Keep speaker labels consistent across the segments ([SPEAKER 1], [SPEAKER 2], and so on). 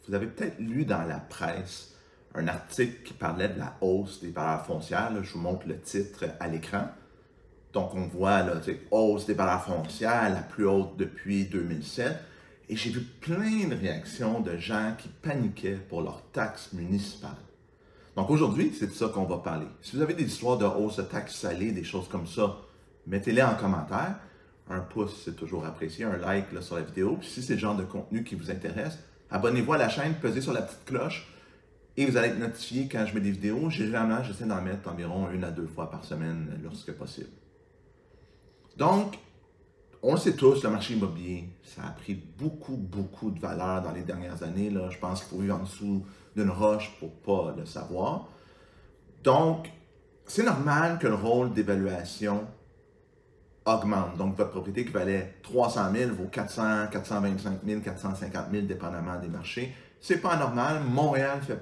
[SPEAKER 1] Vous avez peut-être lu dans la presse un article qui parlait de la hausse des valeurs foncières. Là, je vous montre le titre à l'écran. Donc, on voit là, hausse des valeurs foncières, la plus haute depuis 2007. Et j'ai vu plein de réactions de gens qui paniquaient pour leurs taxes municipales. Donc, aujourd'hui, c'est de ça qu'on va parler. Si vous avez des histoires de hausse de taxes salées, des choses comme ça, mettez-les en commentaire. Un pouce, c'est toujours apprécié. Un like là, sur la vidéo. Puis si c'est le genre de contenu qui vous intéresse, abonnez-vous à la chaîne, pesez sur la petite cloche et vous allez être notifié quand je mets des vidéos. Généralement, j'essaie d'en mettre environ 1 à 2 fois par semaine lorsque possible. Donc, on le sait tous, le marché immobilier, ça a pris beaucoup de valeur dans les dernières années. Là. Je pense qu'il faut vivre en dessous d'une roche pour ne pas le savoir. Donc, c'est normal que le rôle d'évaluation augmente. Donc, votre propriété qui valait 300 000 vaut 400, 425 000, 450 000, dépendamment des marchés. C'est pas anormal. Montréal ne fait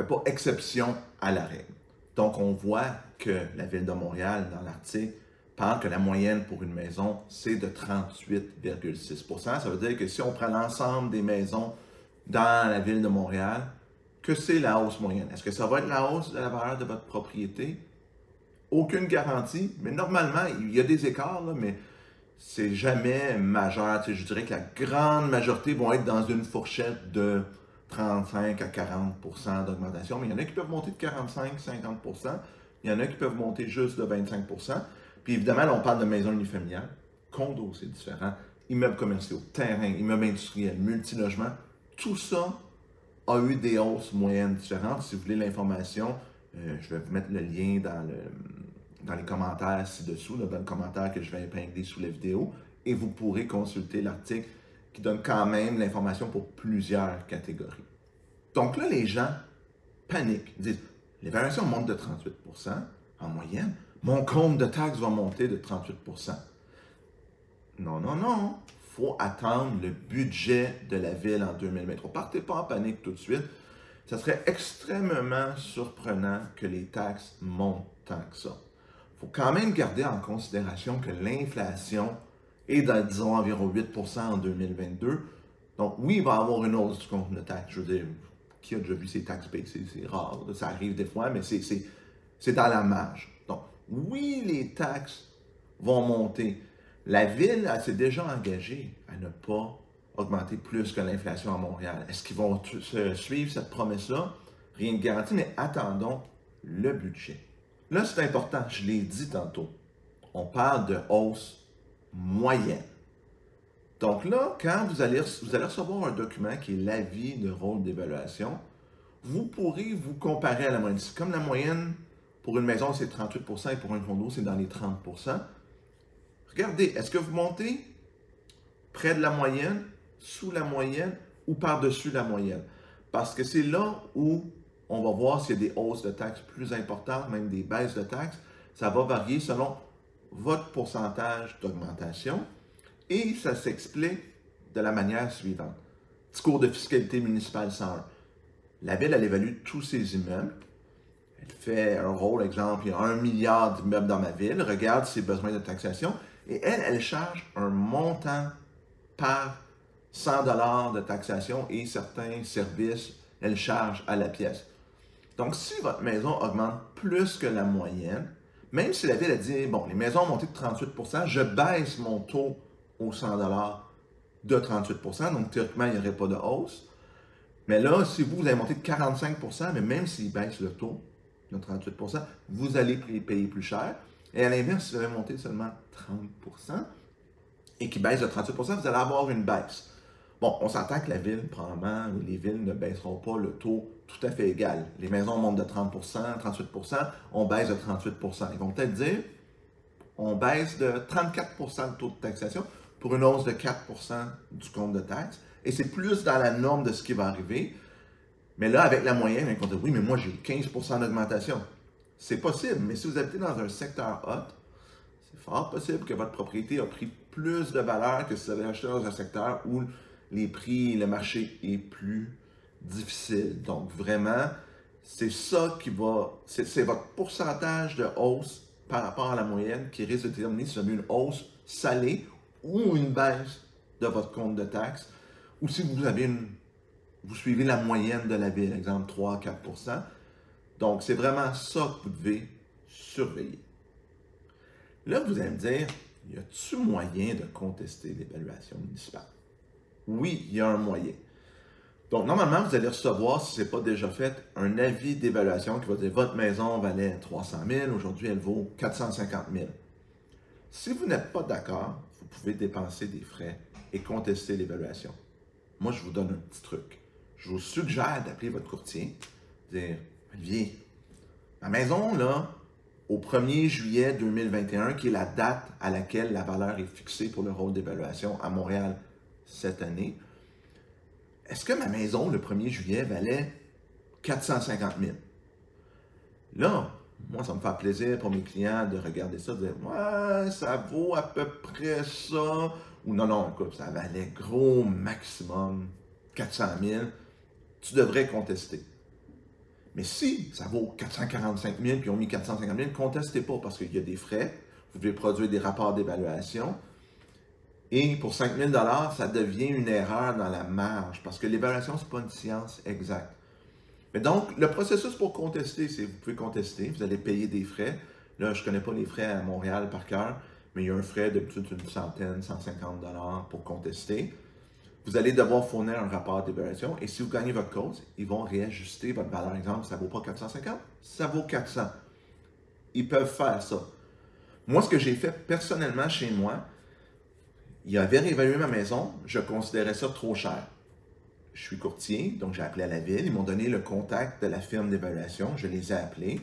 [SPEAKER 1] pas exception à la règle. Donc, on voit que la Ville de Montréal, dans l'article, parle que la moyenne pour une maison, c'est de 38,6 %. Ça veut dire que si on prend l'ensemble des maisons dans la Ville de Montréal, que c'est la hausse moyenne. Est-ce que ça va être la hausse de la valeur de votre propriété? Aucune garantie, mais normalement, il y a des écarts, là, mais c'est jamais majeur. Tu sais, je dirais que la grande majorité vont être dans une fourchette de 35 à 40 % d'augmentation, mais il y en a qui peuvent monter de 45-50 %, il y en a qui peuvent monter juste de 25 %. Puis évidemment, là, on parle de maisons unifamiliales, condos, c'est différent, immeubles commerciaux, terrains, immeubles industriels, multilogements, tout ça a eu des hausses moyennes différentes. Si vous voulez l'information, je vais vous mettre le lien dans les commentaires ci-dessous, dans le commentaire que je vais épingler sous la vidéo, et vous pourrez consulter l'article qui donne quand même l'information pour plusieurs catégories. Donc là, les gens paniquent, disent « L'évaluation monte de 38 % en moyenne, mon compte de taxes va monter de 38 %. » Non, non, non. Il faut attendre le budget de la Ville en 2023. Partez pas en panique tout de suite. Ça serait extrêmement surprenant que les taxes montent tant que ça. Il faut quand même garder en considération que l'inflation est dans, disons, environ 8 % en 2022. Donc, oui, il va y avoir une hausse du compte de taxes. Je veux dire, qui a déjà vu ses taxes baisser? C'est rare. Ça arrive des fois, mais c'est dans la marge. Donc, oui, les taxes vont monter. La Ville s'est déjà engagée à ne pas augmenter plus que l'inflation à Montréal. Est-ce qu'ils vont suivre cette promesse-là? Rien de garanti, mais attendons le budget. Là, c'est important, je l'ai dit tantôt. On parle de hausse moyenne. Donc là, quand vous allez recevoir un document qui est l'avis de rôle d'évaluation, vous pourrez vous comparer à la moyenne. Comme la moyenne pour une maison, c'est 38 % et pour un condo, c'est dans les 30 %. Regardez, est-ce que vous montez près de la moyenne, sous la moyenne ou par-dessus la moyenne? Parce que c'est là où on va voir s'il y a des hausses de taxes plus importantes, même des baisses de taxes. Ça va varier selon votre pourcentage d'augmentation et ça s'explique de la manière suivante. Petit cours de fiscalité municipale 101. La Ville, elle évalue tous ses immeubles. Elle fait un rôle, exemple, il y a 1 milliard d'immeubles dans ma ville, regarde ses besoins de taxation et elle charge un montant par 100 $ de taxation et certains services, elle charge à la pièce. Donc, si votre maison augmente plus que la moyenne, même si la Ville a dit, bon, les maisons ont monté de 38 %, je baisse mon taux aux 100 $ de 38 %, donc théoriquement, il n'y aurait pas de hausse. Mais là, si vous avez monté de 45 %, mais même s'il baisse le taux de 38 %, vous allez payer plus cher. Et à l'inverse, si vous avez monté seulement 30 % et qui baisse de 38 %, vous allez avoir une baisse. Bon, on s'entend que la Ville, probablement, les villes ne baisseront pas le taux tout à fait égal. Les maisons montent de 30 %, 38 %, on baisse de 38 %. Ils vont peut-être dire, on baisse de 34 % le taux de taxation pour une hausse de 4 % du compte de taxes. Et c'est plus dans la norme de ce qui va arriver. Mais là, avec la moyenne, on va dire, oui, mais moi, j'ai 15 % d'augmentation. C'est possible, mais si vous habitez dans un secteur hot, c'est fort possible que votre propriété a pris plus de valeur que si vous avez acheté dans un secteur où les prix, le marché est plus difficile. Donc, vraiment, c'est ça qui va, c'est votre pourcentage de hausse par rapport à la moyenne qui risque de déterminer si vous avez une hausse salée ou une baisse de votre compte de taxes ou si vous suivez la moyenne de la ville, exemple 3-4 %. Donc, c'est vraiment ça que vous devez surveiller. Là, vous allez me dire, y a-t-il moyen de contester l'évaluation municipale? Oui, il y a un moyen. Donc, normalement, vous allez recevoir, si ce n'est pas déjà fait, un avis d'évaluation qui va dire votre maison valait 300 000, aujourd'hui elle vaut 450 000. Si vous n'êtes pas d'accord, vous pouvez dépenser des frais et contester l'évaluation. Moi, je vous donne un petit truc. Je vous suggère d'appeler votre courtier, dire Olivier, ma maison, là, au 1er juillet 2021, qui est la date à laquelle la valeur est fixée pour le rôle d'évaluation à Montréal cette année, est-ce que ma maison, le 1er juillet, valait 450 000? Là, moi, ça me fait plaisir pour mes clients de regarder ça, de dire ouais, ça vaut à peu près ça. Ou non, non, écoute, ça valait gros maximum 400 000. Tu devrais contester. Mais si ça vaut 445 000 puis ils ont mis 450 000, contestez pas parce qu'il y a des frais. Vous devez produire des rapports d'évaluation. Et pour 5 000 ça devient une erreur dans la marge parce que l'évaluation, ce n'est pas une science exacte. Mais donc, le processus pour contester, c'est vous pouvez contester, vous allez payer des frais. Là, je ne connais pas les frais à Montréal par cœur, mais il y a un frais de peut-être une centaine, 150 $ pour contester. Vous allez devoir fournir un rapport d'évaluation et si vous gagnez votre cause, ils vont réajuster votre valeur. Exemple, ça ne vaut pas 450, ça vaut 400. Ils peuvent faire ça. Moi, ce que j'ai fait personnellement chez moi, ils avaient réévalué ma maison, je considérais ça trop cher. Je suis courtier, donc j'ai appelé à la ville. Ils m'ont donné le contact de la firme d'évaluation. Je les ai appelés.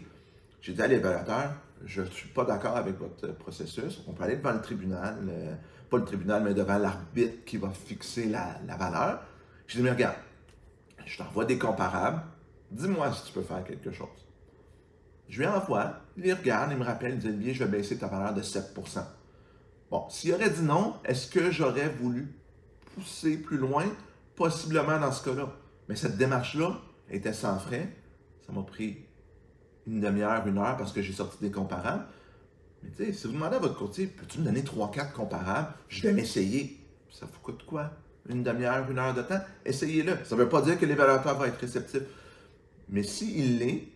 [SPEAKER 1] J'ai dit à l'évaluateur, je ne suis pas d'accord avec votre processus. On peut aller devant le tribunal, pas le tribunal, mais devant l'arbitre qui va fixer la valeur. J'ai dit, mais regarde, je t'envoie des comparables. Dis-moi si tu peux faire quelque chose. Je lui envoie, il les regarde, il me rappelle, il dit, Olivier, je vais baisser ta valeur de 7 %. Bon, s'il aurait dit non, est-ce que j'aurais voulu pousser plus loin? Possiblement dans ce cas-là. Mais cette démarche-là était sans frais. Ça m'a pris une demi-heure, 1 heure parce que j'ai sorti des comparables. Mais tu sais, si vous demandez à votre courtier, peux-tu me donner 3-4 comparables? Je vais m'essayer. Ça vous coûte quoi? Une demi-heure, 1 heure de temps? Essayez-le. Ça ne veut pas dire que l'évaluateur va être réceptif. Mais s'il l'est,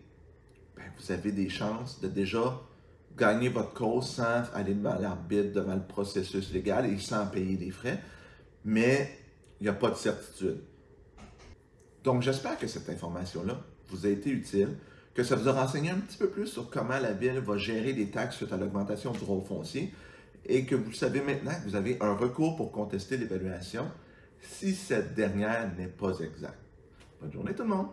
[SPEAKER 1] ben, vous avez des chances de déjà gagner votre cause sans aller devant l'arbitre, devant le processus légal et sans payer des frais. Mais il n'y a pas de certitude. Donc, j'espère que cette information-là vous a été utile, que ça vous a renseigné un petit peu plus sur comment la Ville va gérer les taxes suite à l'augmentation du rôle foncier et que vous savez maintenant que vous avez un recours pour contester l'évaluation si cette dernière n'est pas exacte. Bonne journée tout le monde!